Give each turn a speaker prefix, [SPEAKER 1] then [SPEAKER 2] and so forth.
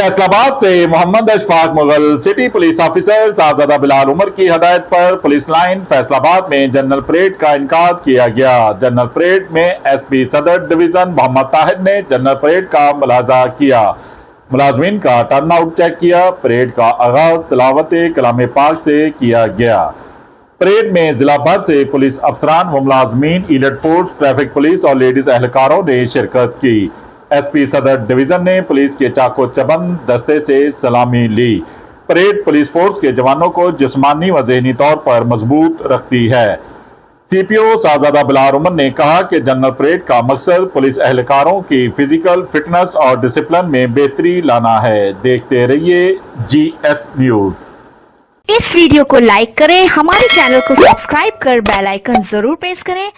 [SPEAKER 1] फैसलाबाद से Mohammad Ashfaq Mughal city police officer Sahibzada Bilal Umar की हदायत पर पुलिस लाइन फैसलाबाद में जनरल परेड का इनकाद किया गया। जनरल परेड में एसपी सदर डिवीजन मोहम्मद ताहिर ने जनरल परेड का मुलाजा किया, मुलाजमीन का टर्न आउट चेक किया। परेड का आगाज तिलावत कलाम पाक से किया गया। परेड में जिला भर से पुलिस अफसरान व मुलाजमीन, इलीट फोर्स, ट्रैफिक पुलिस और लेडीज एहलकारों ने शिरकत की। एसपी सदर डिवीजन ने पुलिस के चाको चबंद दस्ते से सलामी ली। परेड पुलिस फोर्स के जवानों को जिस्मानी व ज़हनी तौर पर मजबूत रखती है। सीपीओ साहबजादा बिलाल उमर ने कहा कि जनरल परेड का मकसद पुलिस एहलकारों की फिजिकल फिटनेस और डिसिप्लिन में बेहतरी लाना है। देखते रहिए GS न्यूज।
[SPEAKER 2] इस वीडियो को लाइक करें, हमारे चैनल को सब्सक्राइब कर बेल आइकन जरूर प्रेस करें